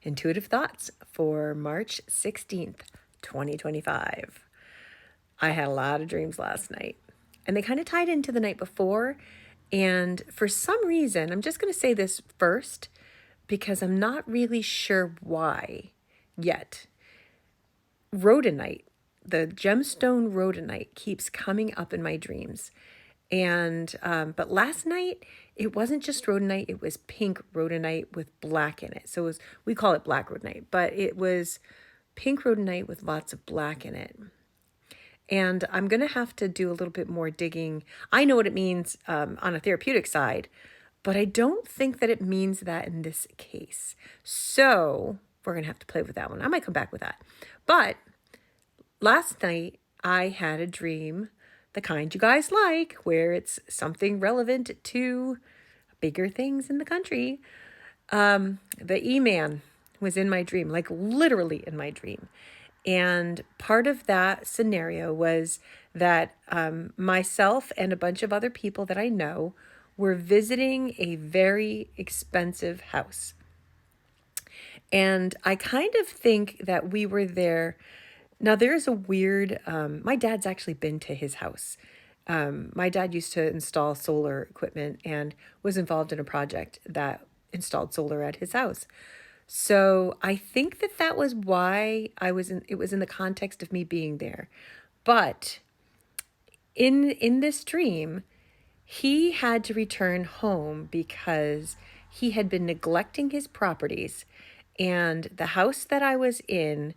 Intuitive Thoughts for March 16th, 2025. I had a lot of dreams last night, and they kind of tied into the night before. And for some reason, I'm just going to say this first because I'm not really sure why yet. Rhodonite, the gemstone rhodonite, keeps coming up in my dreams. And but last night it wasn't just rhodonite, it was pink rhodonite with black in it. So it was, we call it black rhodonite, but it was pink rhodonite with lots of black in it. And I'm going to have to do a little bit more digging. I know what it means on a therapeutic side, but I don't think that it means that in this case. So we're going to have to play with that one. I might come back with that. But last night I had a dream, the kind you guys like, where it's something relevant to bigger things in the country. The E-Man was in my dream, like literally in my dream. And part of that scenario was that myself and a bunch of other people that I know were visiting a very expensive house. And I kind of think that we were there. Now, there's a weird, my dad's actually been to his house. My dad used to install solar equipment and was involved in a project that installed solar at his house. So I think that that was why it was in the context of me being there. But in this dream, he had to return home because he had been neglecting his properties, and the house that I was in,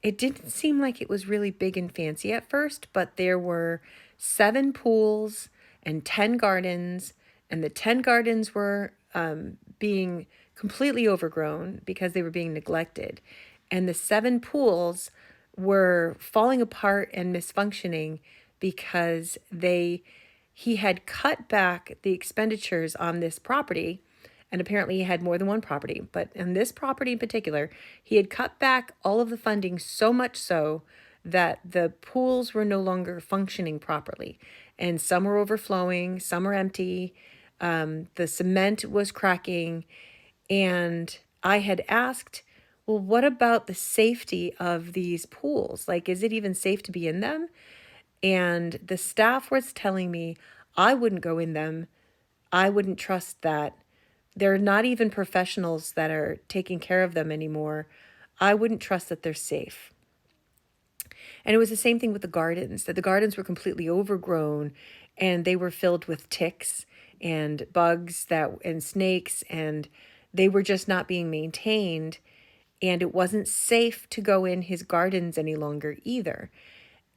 it didn't seem like it was really big and fancy at first, but there were 7 pools and 10 gardens, and the 10 gardens were being completely overgrown because they were being neglected. And the 7 pools were falling apart and misfunctioning because he had cut back the expenditures on this property. And apparently he had more than one property, but in this property in particular, he had cut back all of the funding so much so that the pools were no longer functioning properly. And some were overflowing, some were empty. The cement was cracking. And I had asked, well, what about the safety of these pools? Like, is it even safe to be in them? And the staff was telling me I wouldn't go in them. I wouldn't trust that. They're not even professionals that are taking care of them anymore. I wouldn't trust that they're safe. And it was the same thing with the gardens, that the gardens were completely overgrown and they were filled with ticks and bugs and snakes, and they were just not being maintained. And it wasn't safe to go in his gardens any longer either.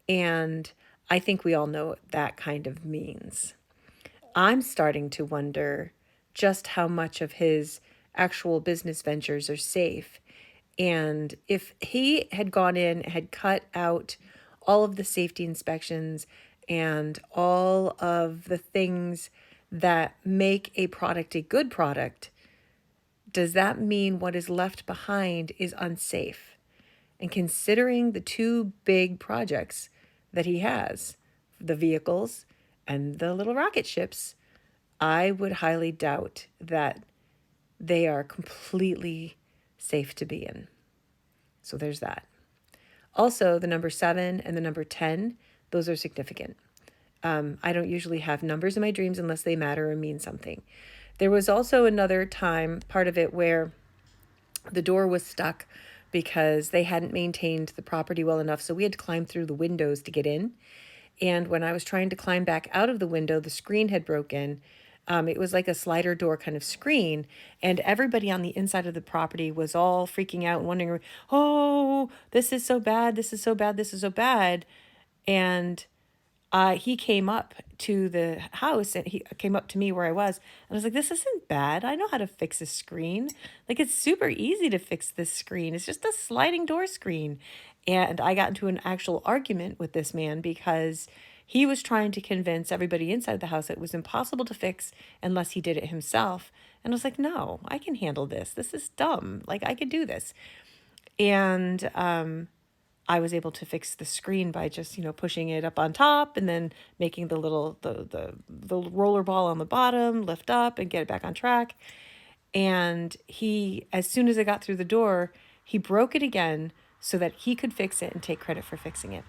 And I think we all know what that kind of means. I'm starting to wonder just how much of his actual business ventures are safe. And if he had gone in, had cut out all of the safety inspections and all of the things that make a product a good product, does that mean what is left behind is unsafe? And considering the 2 big projects that he has, the vehicles and the little rocket ships, I would highly doubt that they are completely safe to be in. So there's that. Also, the number 7 and the number 10, those are significant. I don't usually have numbers in my dreams unless they matter or mean something. There was also another time, part of it, where the door was stuck because they hadn't maintained the property well enough. So we had to climb through the windows to get in. And when I was trying to climb back out of the window, the screen had broken. It was like a slider door kind of screen. And everybody on the inside of the property was all freaking out and wondering, oh, this is so bad. This is so bad. This is so bad. And he came up to the house and he came up to me where I was. And I was like, this isn't bad. I know how to fix a screen. Like, it's super easy to fix this screen. It's just a sliding door screen. And I got into an actual argument with this man because he was trying to convince everybody inside the house that it was impossible to fix unless he did it himself. And I was like, no, I can handle this. This is dumb. Like, I could do this. And I was able to fix the screen by just, pushing it up on top and then making the little the roller ball on the bottom lift up and get it back on track. And he, as soon as I got through the door, he broke it again so that he could fix it and take credit for fixing it.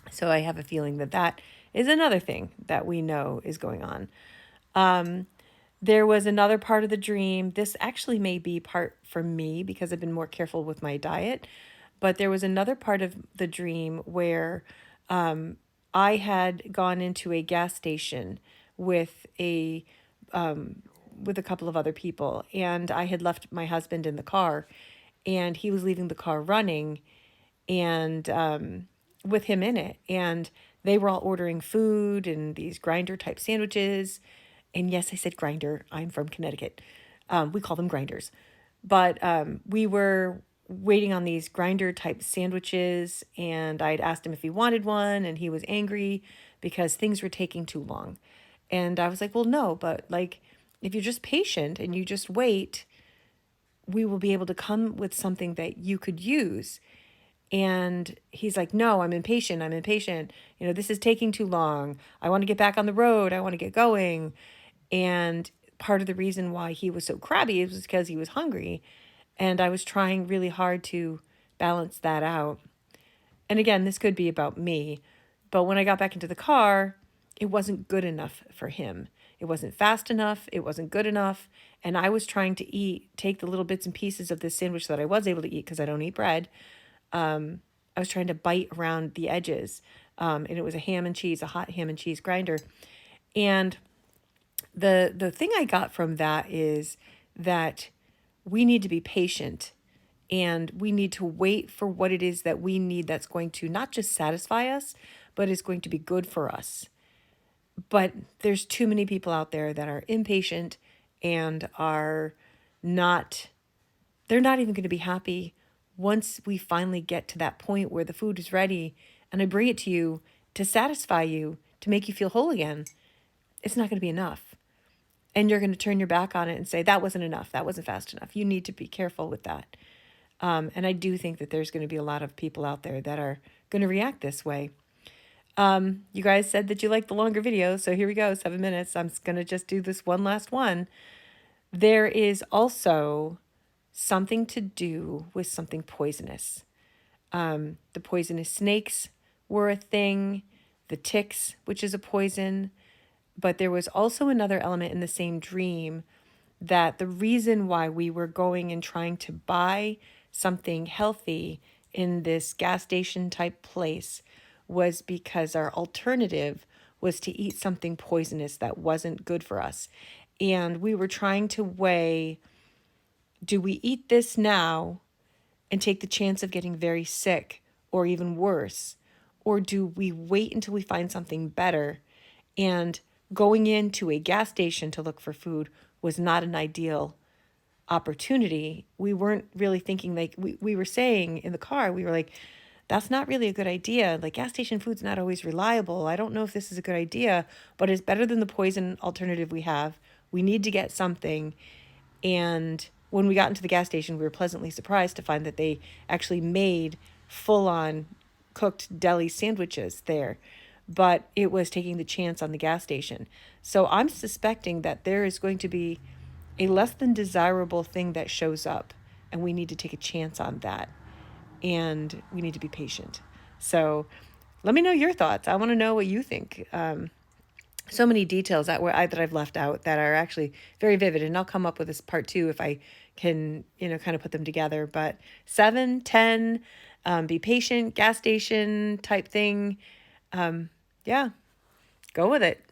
So I have a feeling that that is another thing that we know is going on. There was another part of the dream. This actually may be part for me because I've been more careful with my diet. But there was another part of the dream where I had gone into a gas station with a with a couple of other people, and I had left my husband in the car, and he was leaving the car running, and with him in it, and they were all ordering food and these grinder type sandwiches. And yes, I said grinder. I'm from Connecticut. We call them grinders. But we were waiting on these grinder type sandwiches, and I'd asked him if he wanted one, and he was angry because things were taking too long. And I was like, well, no, but like, if you're just patient and you just wait, we will be able to come with something that you could use. And he's like, no, I'm impatient. I'm impatient. You know, this is taking too long. I want to get back on the road. I want to get going. And part of the reason why he was so crabby was because he was hungry. And I was trying really hard to balance that out. And again, this could be about me. But when I got back into the car, it wasn't good enough for him. It wasn't fast enough. It wasn't good enough. And I was trying to take the little bits and pieces of this sandwich that I was able to eat because I don't eat bread. I was trying to bite around the edges. And it was a ham and cheese, a hot ham and cheese grinder. And the thing I got from that is that we need to be patient, and we need to wait for what it is that we need that's going to not just satisfy us, but is going to be good for us. But there's too many people out there that are impatient and are not, they're not even going to be happy once we finally get to that point where the food is ready and I bring it to you to satisfy you, to make you feel whole again. It's not going to be enough. And you're going to turn your back on it and say, that wasn't enough. That wasn't fast enough. You need to be careful with that. And I do think that there's going to be a lot of people out there that are going to react this way. You guys said that you like the longer videos, so here we go, 7 minutes. I'm going to just do this one last one. There is also something to do with something poisonous. The poisonous snakes were a thing, the ticks, which is a poison. But there was also another element in the same dream that the reason why we were going and trying to buy something healthy in this gas station type place was because our alternative was to eat something poisonous that wasn't good for us. And we were trying to weigh, do we eat this now and take the chance of getting very sick or even worse? Or do we wait until we find something better? And going into a gas station to look for food was not an ideal opportunity. We weren't really thinking, like we were saying in the car, we were like, that's not really a good idea. Like, gas station food's not always reliable. I don't know if this is a good idea, but it's better than the poison alternative we have. We need to get something. And when we got into the gas station, we were pleasantly surprised to find that they actually made full-on cooked deli sandwiches there. But it was taking the chance on the gas station. So I'm suspecting that there is going to be a less than desirable thing that shows up, and we need to take a chance on that. And we need to be patient. So let me know your thoughts. I want to know what you think. So many details that I've left out that are actually very vivid, and I'll come up with this part 2 if I can, kind of put them together. But 7, 10, be patient, gas station type thing. Yeah, go with it.